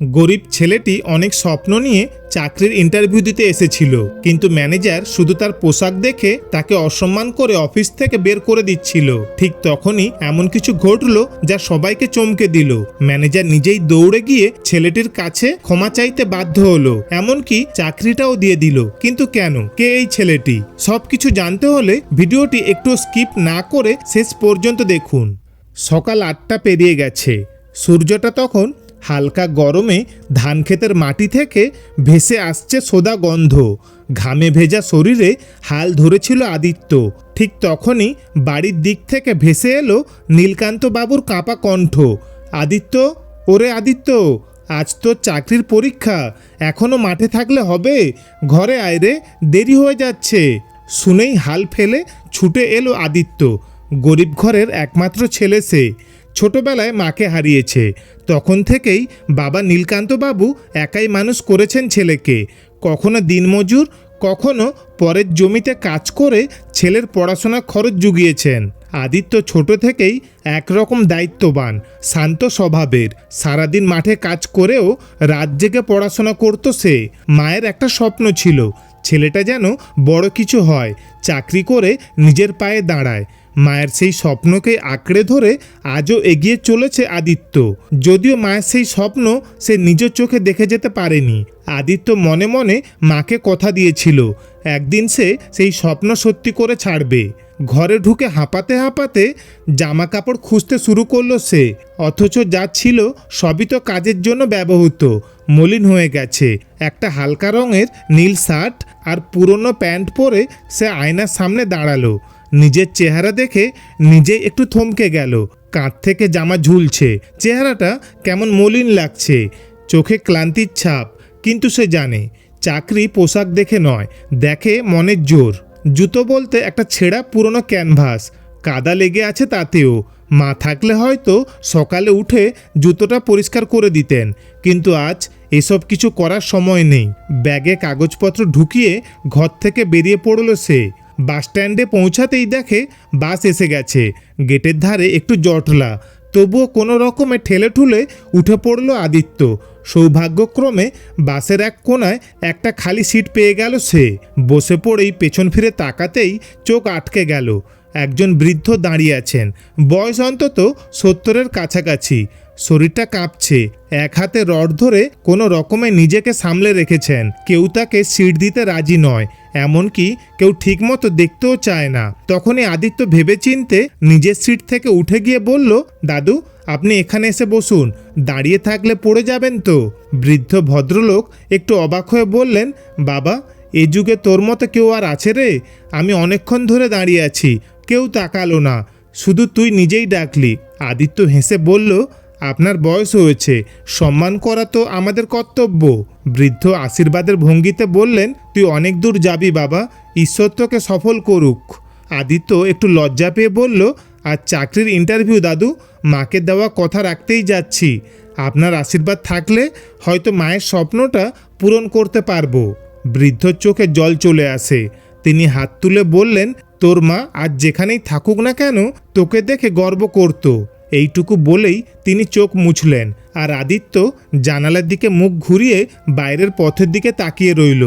গরিব ছেলেটি অনেক স্বপ্ন নিয়ে চাকরির ইন্টারভিউ দিতে এসেছিল, কিন্তু ম্যানেজার শুধু তার পোশাক দেখে তাকে অসম্মান করে অফিস থেকে বের করে দিচ্ছিল। ঠিক তখনই এমন কিছু ঘটলো যা সবাইকে চমকে দিল। ম্যানেজার নিজেই দৌড়ে গিয়ে ছেলেটির কাছে ক্ষমা চাইতে বাধ্য হলো, এমনকি চাকরিটাও দিয়ে দিল। কিন্তু কেন? কে এই ছেলেটি? সবকিছু জানতে হলে ভিডিওটি একটু স্কিপ না করে শেষ পর্যন্ত দেখুন। সকাল 8টা পেরিয়ে গেছে। সূর্যটা তখন হালকা গরমে ধানক্ষেতের মাটি থেকে ভেসে আসছে সোদা গন্ধ। ঘামে ভেজা শরীরে হাল ধরেছিল আদিত্য। ঠিক তখনই বাড়ির দিক থেকে ভেসে এলো নীলকান্ত বাবুর কাঁপা কণ্ঠ। আদিত্য, ওরে আদিত্য, আজ তো চাকরির পরীক্ষা, এখনো মাঠে থাকলে হবে? ঘরে আয় রে, দেরি হয়ে যাচ্ছে। শুনেই হাল ফেলে ছুটে এলো আদিত্য। গরিব ঘরের একমাত্র ছেলে সে। ছোটবেলায় মাকে হারিয়েছে। তখন থেকেই বাবা নীলকান্তবাবু একাই মানুষ করেছেন ছেলেকে। কখনো দিনমজুর, কখনো পরের জমিতে কাজ করে ছেলের পড়াশোনার খরচ জুগিয়েছেন। আদিত্য ছোট থেকেই একরকম দায়িত্ববান, শান্ত স্বভাবের। সারাদিন মাঠে কাজ করেও রাত জেগে পড়াশোনা করত সে। মায়ের একটা স্বপ্ন ছিল, ছেলেটা যেন বড় কিছু হয়, চাকরি করে নিজের পায়ে দাঁড়ায়। মায়ের সেই স্বপ্নকে আঁকড়ে ধরে আজও এগিয়ে চলেছে আদিত্য। যদিও মায়ের সেই স্বপ্ন সে নিজের চোখে দেখে যেতে পারেনি, আদিত্য মনে মনে মাকে কথা দিয়েছিল একদিন সে সেই স্বপ্ন সত্যি করে ছাড়বে। ঘরে ঢুকে হাঁপাতে হাঁপাতে জামা কাপড় খুঁজতে শুরু করলো সে। অথচ যা ছিল সবই তো কাজের জন্য ব্যবহৃত, মলিন হয়ে গেছে। একটা হালকা রঙের নীল শার্ট আর পুরনো প্যান্ট পরে সে আয়নার সামনে দাঁড়ালো। নিজের চেহারা দেখে নিজেই একটু থমকে গেল। কাঁধ থেকে জামা ঝুলছে, চেহারাটা কেমন মলিন লাগছে, চোখে ক্লান্তির ছাপ। কিন্তু সে জানে চাকরি পোশাক দেখে নয়, দেখে মনের জোর। জুতো বলতে একটা ছেঁড়া পুরনো ক্যানভাস, কাদা লেগে আছে তাতেও। মা থাকলে হয়তো সকালে উঠে জুতোটা পরিষ্কার করে দিতেন, কিন্তু আজ এসব কিছু করার সময় নেই। ব্যাগে কাগজপত্র ঢুকিয়ে ঘর থেকে বেরিয়ে পড়ল সে। বাস স্ট্যান্ডে পৌঁছাতেই দেখে বাস এসে গেছে। গেটের ধারে একটু জটলা, তবুও কোনো রকমে ঠেলে ঠুলে উঠে পড়ল আদিত্য। সৌভাগ্যক্রমে বাসের এক কোনায় একটা খালি সিট পেয়ে গেল সে। বসে পড়েই পেছন ফিরে তাকাতেই চোখ আটকে গেল। একজন বৃদ্ধ দাঁড়িয়ে আছেন, বয়স অন্তত 70-এর কাছাকাছি। শরীরটা কাঁপছে, এক হাতে রড ধরে কোনো রকমে নিজেকে সামলে রেখেছেন। কেউ তাকে সিট দিতে রাজি নয়, এমনকি কেউ ঠিকমতো দেখতেও চায় না। তখনই আদিত্য ভেবেচিন্তে নিজের সিট থেকে উঠে গিয়ে বলল, দাদু, আপনি এখানে এসে বসুন, দাঁড়িয়ে থাকলে পড়ে যাবেন তো। বৃদ্ধ ভদ্রলোক একটু অবাক হয়ে বললেন, বাবা, এ যুগে তোর মতো কেউ আর আছে রে? আমি অনেকক্ষণ ধরে দাঁড়িয়ে আছি, কেউ তাকালো না, শুধু তুই নিজেই ডাকলি। আদিত্য হেসে বলল, আপনার বয়স হয়েছে, সম্মান করা তো আমাদের কর্তব্য। বৃদ্ধ আশীর্বাদের ভঙ্গিতে বললেন, তুই অনেক দূর যাবি বাবা, ঈশ্বর তোকে সফল করুক। আদিত্য একটু লজ্জা পেয়ে বলল, আর চাকরির ইন্টারভিউ দাদু, মাকে দেওয়া কথা রাখতেই যাচ্ছি। আপনার আশীর্বাদ থাকলে হয়তো মায়ের স্বপ্নটা পূরণ করতে পারবো। বৃদ্ধর চোখে জল চলে আসে। তিনি হাত তুলে বললেন, তোর মা আজ যেখানেই থাকুক না কেন, তোকে দেখে গর্ব করত। এইটুকু বলেই তিনি চোখ মুছলেন, আর আদিত্য জানালার দিকে মুখ ঘুরিয়ে বাইরের পথের দিকে তাকিয়ে রইল।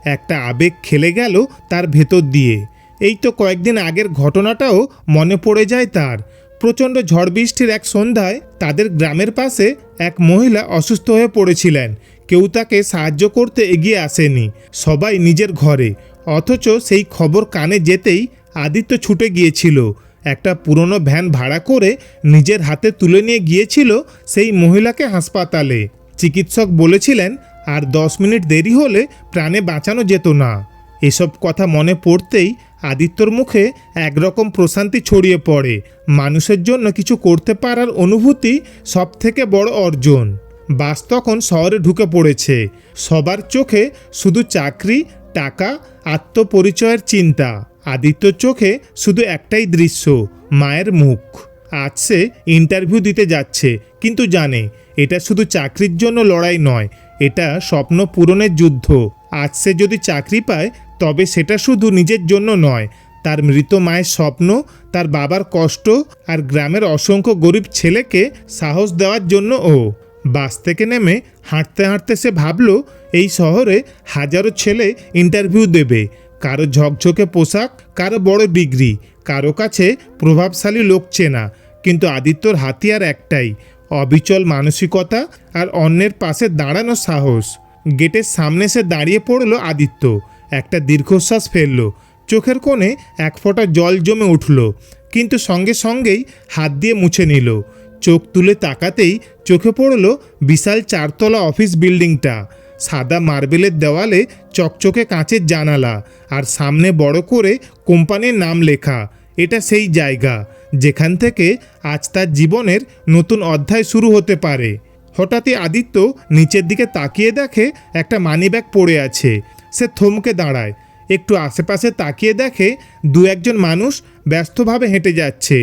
একটা আবেগ খেলে গেল তার ভেতর দিয়ে। এই তো কয়েকদিন আগের ঘটনাটাও মনে পড়ে যায় তার। প্রচণ্ড ঝড় বৃষ্টির এক সন্ধ্যায় তাদের গ্রামের পাশে এক মহিলা অসুস্থ হয়ে পড়েছিলেন। কেউ তাকে সাহায্য করতে এগিয়ে আসেনি, সবাই নিজের ঘরে। অথচ সেই খবর কানে যেতেই আদিত্য ছুটে গিয়েছিল। একটা পুরনো ভ্যান ভাড়া করে নিজের হাতে তুলে নিয়ে গিয়েছিল সেই মহিলাকে হাসপাতালে। চিকিৎসক বলেছিলেন আর 10 মিনিট দেরি হলে প্রাণে বাঁচানো যেত না। এসব কথা মনে পড়তেই আদিত্যর মুখে একরকম প্রশান্তি ছড়িয়ে পড়ে। মানুষের জন্য কিছু করতে পারার অনুভূতি সবথেকে বড় অর্জন। বাস তখন শহরে ঢুকে পড়েছে। সবার চোখে শুধু চাকরি, টাকা, আত্মপরিচয়ের চিন্তা। আদিত্যর চোখে শুধু একটাই দৃশ্য, মায়ের মুখ। আজ সে ইন্টারভিউ দিতে যাচ্ছে, কিন্তু জানে এটা শুধু চাকরির জন্য লড়াই নয়, এটা স্বপ্ন পূরণের যুদ্ধ। আজ সে যদি চাকরি পায়, তবে সেটা শুধু নিজের জন্য নয়, তার মৃত মায়ের স্বপ্ন, তার বাবার কষ্ট আর গ্রামের অসংখ্য গরিব ছেলেকে সাহস দেওয়ার জন্য। বাস থেকে নেমে হাঁটতে হাঁটতে সে ভাবল এই শহরে হাজারো ছেলে ইন্টারভিউ দেবে, কারো ঝকঝকে পোশাক, কারো বড় ডিগ্রি, কারো কাছে প্রভাবশালী লোক চেনা, কিন্তু আদিত্যর হাতিয়ার একটাই, অবিচল মানসিকতা আর অন্যের পাশে দাঁড়ানো সাহস। গেটের সামনে সে দাঁড়িয়ে পড়ল আদিত্য, একটা দীর্ঘশ্বাস ফেলল, চোখের কোণে এক ফোঁটা জল জমে উঠল, কিন্তু সঙ্গে সঙ্গেই হাত দিয়ে মুছে নিল। চোখ তুলে তাকাতেই চোখে পড়ল বিশাল 4তলা অফিস বিল্ডিংটা, সাদা মার্বেলের দেওয়ালে চকচকে কাঁচের জানালা, আর সামনে বড় করে কোম্পানির নাম লেখা। এটা সেই জায়গা যেখান থেকে আজ তার জীবনের নতুন অধ্যায় শুরু হতে পারে। হঠাৎই আদিত্য নিচের দিকে তাকিয়ে দেখে একটা মানিব্যাগ পড়ে আছে। সে থমকে দাঁড়ায়, একটু আশেপাশে তাকিয়ে দেখে দু একজন মানুষ ব্যস্তভাবে হেঁটে যাচ্ছে,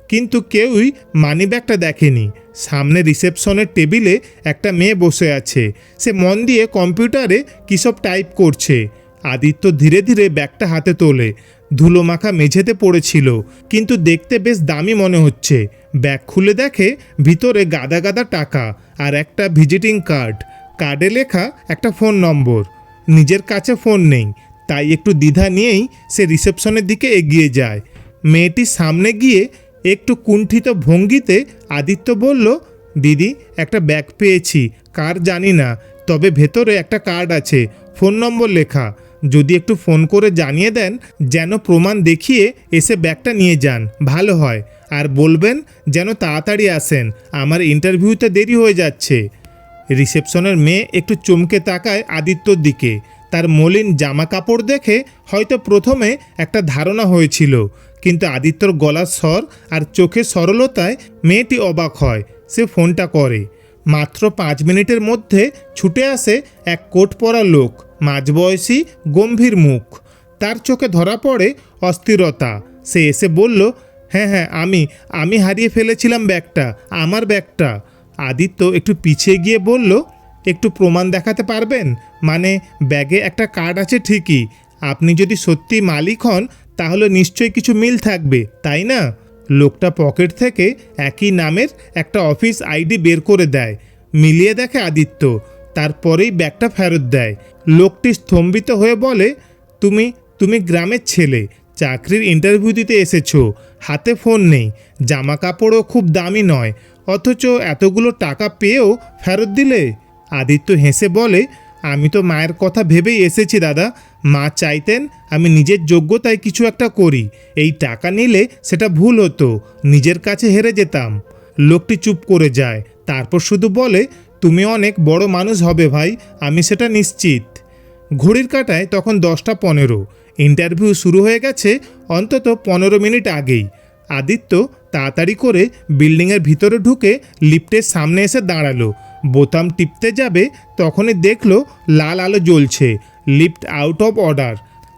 কিন্তু কেউই মানিব্যাগটা দেখেনি। সামনে রিসেপশনের টেবিলে একটা মেয়ে বসে আছে, সে মন দিয়ে কম্পিউটারে কিসব টাইপ করছে। আদিত্য ধীরে ধীরে ব্যাগটা হাতে তোলে। ধুলো মাখা মেঝেতে পড়েছিল, কিন্তু দেখতে বেশ দামি মনে হচ্ছে। ব্যাগ খুলে দেখে ভিতরে গাদা গাদা টাকা আর একটা ভিজিটিং কার্ড। কার্ডে লেখা একটা ফোন নম্বর। নিজের কাছে ফোন নেই, তাই একটু দ্বিধা নিয়েই সে রিসেপশনের দিকে এগিয়ে যায়। মেয়েটির সামনে গিয়ে একটু কুণ্ঠিত ভঙ্গিতে আদিত্য বলল, দিদি, একটা ব্যাগ পেয়েছি, কার জানি না, তবে ভেতরে একটা কার্ড আছে, ফোন নম্বর লেখা। যদি একটু ফোন করে জানিয়ে দেন যেন প্রমাণ দেখিয়ে এসে ব্যাগটা নিয়ে যান, ভালো হয়। আর বলবেন যেন তাড়াতাড়ি আসেন, আমার ইন্টারভিউতে দেরি হয়ে যাচ্ছে। রিসেপশনের মেয়ে একটু চমকে তাকায় আদিত্যর দিকে। তার মলিন জামা কাপড় দেখে হয়তো প্রথমে একটা ধারণা হয়েছিল, কিন্তু আদিত্যর গলার স্বর আর চোখের সরলতায় মেয়েটি অবাক হয়। সে ফোনটা করে। মাত্র 5 মিনিটের মধ্যে ছুটে আসে এক কোট পরা লোক, মাঝবয়সী, গম্ভীর মুখ। তার চোখে ধরা পড়ে অস্থিরতা। সে এসে বলল, হ্যাঁ, আমি হারিয়ে ফেলেছিলাম ব্যাগটা, আমার ব্যাগটা। আদিত্য একটু পিছিয়ে গিয়ে বলল, একটু প্রমাণ দেখাতে পারবেন? মানে ব্যাগে একটা কার্ড আছে ঠিকই, আপনি যদি সত্যি মালিক হন তাহলে নিশ্চয়ই কিছু মিল থাকবে, তাই না? লোকটা পকেট থেকে একই নামের একটা অফিস আইডি বের করে দেয়। মিলিয়ে দেখে আদিত্য, তারপরেই ব্যাগটা ফেরত দেয়। লোকটি স্তম্ভিত হয়ে বলে, তুমি গ্রামের ছেলে, চাকরির ইন্টারভিউ দিতে এসেছো, হাতে ফোন নেই, জামা কাপড়ও খুব দামি নয়, অথচ এতগুলো টাকা পেয়েও ফেরত দিলে? আদিত্য হেসে বলে, আমি তো মায়ের কথা ভেবেই এসেছি দাদা। মা চাইতেন আমি নিজের যোগ্যতায় কিছু একটা করি, এই টাকা নিলে সেটা ভুল হতো, নিজের কাছে হেরে যেতাম। লোকটি চুপ করে যায়, তারপর শুধু বলে, তুমি অনেক বড় মানুষ হবে ভাই, আমি সেটা নিশ্চিত। ঘড়ির কাঁটায় তখন 10টা 15। ইন্টারভিউ শুরু হয়ে গেছে অন্তত 15 মিনিট আগেই। আদিত্য তাড়াতাড়ি করে বিল্ডিংয়ের ভিতরে ঢুকে লিফটের সামনে এসে দাঁড়ালো। বোতাম টিপতে যাবে তখনই দেখলো লাল আলো জ্বলছে। Lift out of order.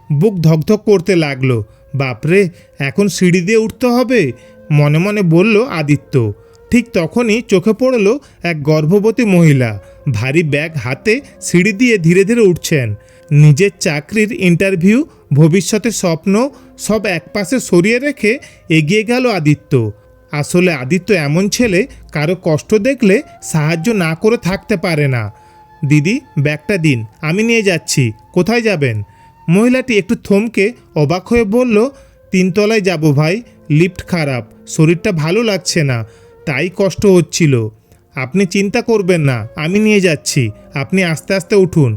বুক ধকধক করতে লাগলো। বাপরে, এখন সিঁড়ি দিয়ে উঠতে হবে, মনে মনে বলল আদিত্য। ঠিক তখনই চোখে পড়ল এক গর্ভবতী মহিলা, ভারী ব্যাগ হাতে সিঁড়ি দিয়ে ধীরে ধীরে উঠছেন। নিজের চাকরির ইন্টারভিউ, ভবিষ্যতের স্বপ্ন সব একপাশে সরিয়ে রেখে এগিয়ে গেল আদিত্য। আসলে আদিত্য এমন ছেলে, কারো কষ্ট দেখলে সাহায্য না করে থাকতে পারে না। দিদি, ব্যাগটা দিন, আমি নিয়ে যাচ্ছি। কোথায় যাবেন? মহিলাটি একটু থমকে অবাক হয়ে বলল, 3তলায় যাব ভাই, লিফট খারাপ, শরীরটা ভালো লাগছে না, তাই কষ্ট হচ্ছিল। আপনি চিন্তা করবেন না, আমি নিয়ে যাচ্ছি, আপনি আস্তে আস্তে উঠুন,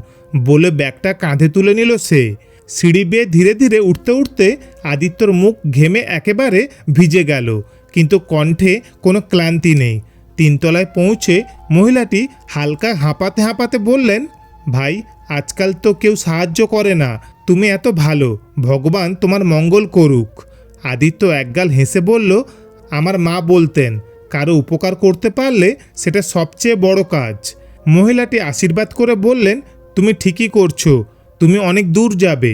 বলে ব্যাগটা কাঁধে তুলে নিল সে। সিঁড়ি বেয়ে ধীরে ধীরে উঠতে উঠতে আদিত্যর মুখ ঘেমে একেবারে ভিজে গেল, কিন্তু কণ্ঠে কোনো ক্লান্তি নেই। 3তলায় পৌঁছে মহিলাটি হালকা হাঁপাতে হাঁপাতে বললেন, ভাই, আজকাল তো কেউ সাহায্য করে না, তুমি এত ভালো, ভগবান তোমার মঙ্গল করুক। আদিত্য একগাল হেসে বলল, আমার মা বলতেন, কারো উপকার করতে পারলে সেটা সবচেয়ে বড় কাজ। মহিলাটি আশীর্বাদ করে বললেন, তুমি ঠিকই করছো, তুমি অনেক দূর যাবে।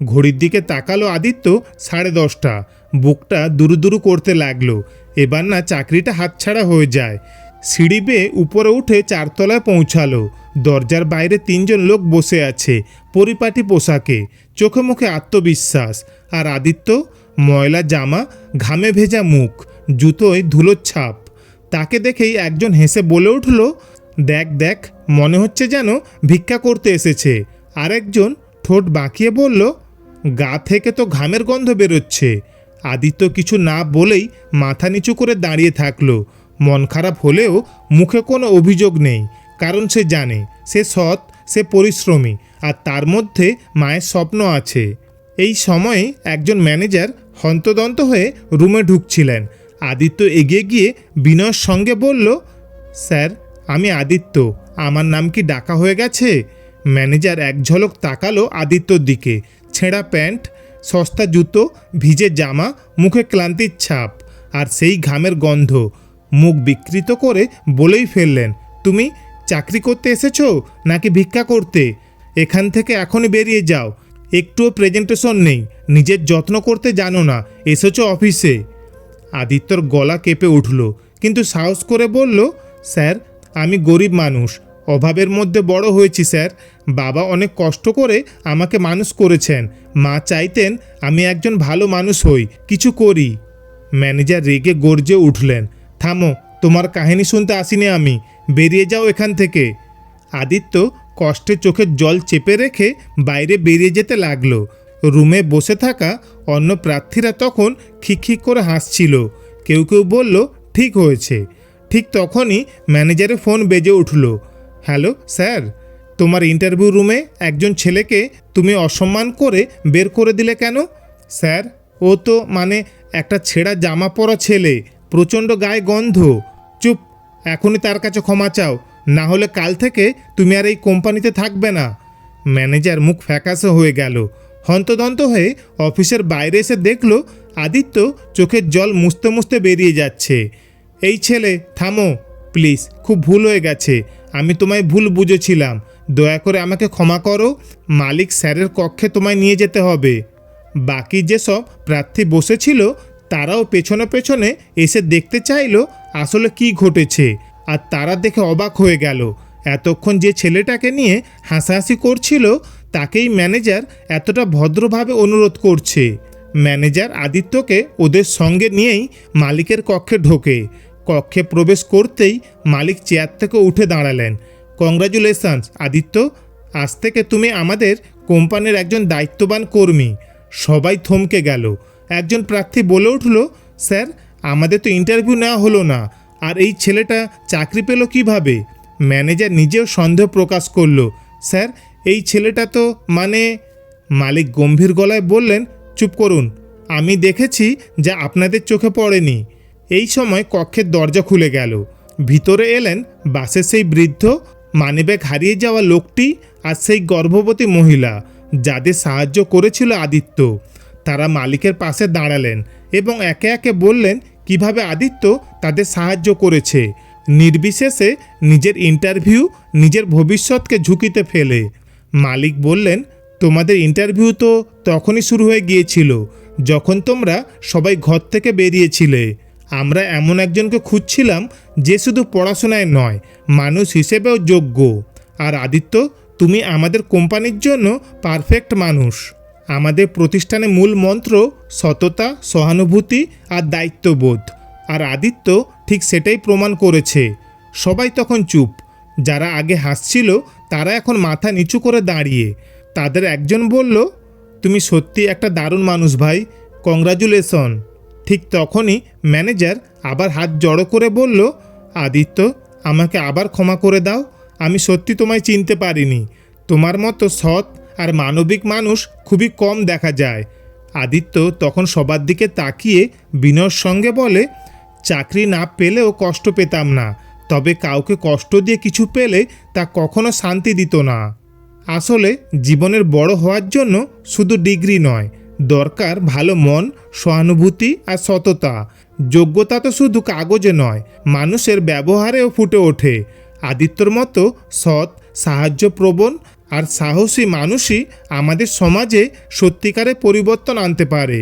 ঘড়ির দিকে তাকালো আদিত্য, 10:30। বুকটা দুরু করতে লাগলো, এবার না চাকরিটা হাতছাড়া হয়ে যায়। সিঁড়ি বেয়ে উপরে উঠে 4তলায় পৌঁছালো। দরজার বাইরে 3জন লোক বসে আছে, পরিপাটি পোশাকে, চোখে মুখে আত্মবিশ্বাস। আর আদিত্য, ময়লা জামা, ঘামে ভেজা মুখ, জুতোয় ধুলোর ছাপ। তাকে দেখেই একজন হেসে বলে উঠল, দেখ দেখ, মনে হচ্ছে যেন ভিক্ষা করতে এসেছে। আরেকজন ঠোঁট বাঁকিয়ে বলল, গা থেকে তো ঘামের গন্ধ বেরোচ্ছে। আদিত্য কিছু না বলেই মাথা নিচু করে দাঁড়িয়ে থাকলো। মন খারাপ হলেও মুখে কোনো অভিযোগ নেই, কারণ সে জানে সে সৎ, সে পরিশ্রমী, আর তার মধ্যে মায়ের স্বপ্ন আছে। এই সময়ে একজন ম্যানেজার হন্তদন্ত হয়ে রুমে ঢুকছিলেন। আদিত্য এগিয়ে গিয়ে বিনয়ের সঙ্গে বলল, স্যার, আমি আদিত্য, আমার নাম কি ডাকা হয়ে গেছে? ম্যানেজার এক ঝলক তাকালো আদিত্যর দিকে। ছেঁড়া প্যান্ট, সস্তা জুতো, ভিজে জামা, মুখে ক্লান্তির ছাপ, আর সেই ঘামের গন্ধ। মুখ বিকৃত করে বলেই ফেললেন, তুমি চাকরি করতে এসেছো নাকি ভিক্ষা করতে? এখান থেকে এখনই বেরিয়ে যাও। একটুও প্রেজেন্টেশন নেই, নিজের যত্ন করতে জানো না, এসেছো অফিসে। আদিত্যর গলা কেঁপে উঠল, কিন্তু সাহস করে বলল, স্যার, আমি গরিব মানুষ, অভাবের মধ্যে বড় হয়েছি স্যার। বাবা অনেক কষ্ট করে আমাকে মানুষ করেছেন। মা চাইতেন আমি একজন ভালো মানুষ হই, কিছু করি। ম্যানেজার রেগে গর্জে উঠলেন, থামো, তোমার কাহিনী শুনতে আসিনি আমি, বেরিয়ে যাও এখান থেকে। আদিত্য কষ্টে চোখের জল চেপে রেখে বাইরে বেরিয়ে যেতে লাগলো। রুমে বসে থাকা অন্য প্রার্থীরা তখন খিকখিক করে হাসছিল। কেউ কেউ বলল, ঠিক হয়েছে। ঠিক তখনই ম্যানেজারের ফোন বেজে উঠল। হ্যালো স্যার, তোমার ইন্টারভিউ রুমে একজন ছেলেকে তুমি অসম্মান করে বের করে দিলে কেন? স্যার, ও তো একটা ছেঁড়া জামা পরা ছেলে, প্রচণ্ড গায়ে গন্ধ। চুপ, এখনই তার কাছে ক্ষমা চাও, না হলে কাল থেকে তুমি আর এই কোম্পানিতে থাকবে না। ম্যানেজার মুখ ফ্যাকাশে হয়ে গেল। হন্তদন্ত হয়ে অফিসের বাইরে এসে দেখল আদিত্য চোখের জল মুছতে মুছতে বেরিয়ে যাচ্ছে। এই ছেলে, থামো প্লিজ, খুব ভুল হয়ে গেছে, আমি তোমায় ভুল বুঝেছিলাম, দয়া করে আমাকে ক্ষমা করো। মালিক স্যারের কক্ষে তোমায় নিয়ে যেতে হবে। বাকি যেসব প্রার্থী বসেছিল তারাও পেছনে পেছনে এসে দেখতে চাইল আসলে কি ঘটেছে, আর তারা দেখে অবাক হয়ে গেল। এতক্ষণ যে ছেলেটাকে নিয়ে হাসাহাসি করছিল তাকেই ম্যানেজার এতটা ভদ্রভাবে অনুরোধ করছে। ম্যানেজার আদিত্যকে ওদের সঙ্গে নিয়েই মালিকের কক্ষে ঢোকে। কক্ষে প্রবেশ করতেই মালিক চেয়ার থেকে উঠে দাঁড়ালেন। কংগ্রাচুলেশনস আদিত্য, আজ থেকে তুমি আমাদের কোম্পানির একজন দায়িত্ববান কর্মী। সবাই থমকে গেল। একজন প্রার্থী বলে উঠল, স্যার, আমাদের তো ইন্টারভিউ নেওয়া হলো না, আর এই ছেলেটা চাকরি পেল কিভাবে? ম্যানেজার নিজেও সন্দেহ প্রকাশ করল, স্যার, এই ছেলেটা তো মালিক গম্ভীর গলায় বললেন, চুপ করুন, আমি দেখেছি যা আপনাদের চোখে পড়েনি। এই সময় কক্ষের দরজা খুলে গেল। ভিতরে এলেন বাসের সেই বৃদ্ধ, মানিব্যাগ হারিয়ে যাওয়া লোকটি, আর সেই গর্ভবতী মহিলা যাদের সাহায্য করেছিল আদিত্য। তারা মালিকের পাশে দাঁড়ালেন এবং একে একে বললেন কিভাবে আদিত্য তাদের সাহায্য করেছে, নির্বিশেষে নিজের ইন্টারভিউ, নিজের ভবিষ্যৎকে ঝুঁকিতে ফেলে। মালিক বললেন, তোমাদের ইন্টারভিউ তো তখনই শুরু হয়ে গিয়েছিল যখন তোমরা সবাই ঘর থেকে বেরিয়েছিলে। আমরা এমন একজনকে খুঁজছিলাম যে শুধু পড়াশোনায় নয়, মানুষ হিসেবেও যোগ্য। আর আদিত্য, তুমি আমাদের কোম্পানির জন্য পারফেক্ট মানুষ। আমাদের প্রতিষ্ঠানের মূল মন্ত্র সততা, সহানুভূতি আর দায়িত্ববোধ। আর আদিত্য ঠিক সেটাই প্রমাণ করেছে। সবাই তখন চুপ। যারা আগে হাসছিল তারা এখন মাথা নিচু করে দাঁড়িয়ে। তাদের একজন বলল, তুমি সত্যি একটা দারুণ মানুষ ভাই, কংগ্রাচুলেশন। ঠিক তখনই ম্যানেজার আবার হাত জড়ো করে বলল, আদিত্য, আমাকে আবার ক্ষমা করে দাও, আমি সত্যি তোমায় চিনতে পারিনি। তোমার মতো সৎ আর মানবিক মানুষ খুবই কম দেখা যায়। আদিত্য তখন সবার দিকে তাকিয়ে বিনয়ের সঙ্গে বলে, চাকরি না পেলেও কষ্ট পেতাম না, তবে কাউকে কষ্ট দিয়ে কিছু পেলে তা কখনো শান্তি দিত না। আসলে জীবনের বড় হওয়ার জন্য শুধু ডিগ্রি নয়, দরকার ভালো মন, সহানুভূতি আর সততা। যোগ্যতা তো শুধু কাগজে নয়, মানুষের ব্যবহারেও ফুটে ওঠে। আদিত্যর মতো সৎ, সাহায্যপ্রবণ আর সাহসী মানুষই আমাদের সমাজে সত্যিকারে পরিবর্তন আনতে পারে।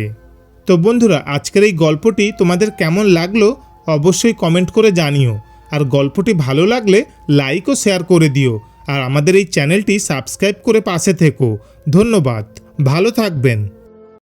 তো বন্ধুরা, আজকের এই গল্পটি তোমাদের কেমন লাগলো অবশ্যই কমেন্ট করে জানিও। আর গল্পটি ভালো লাগলে লাইক ও শেয়ার করে দিও। আর আমাদের এই চ্যানেলটি সাবস্ক্রাইব করে পাশে থেকো। ধন্যবাদ, ভালো থাকবেন।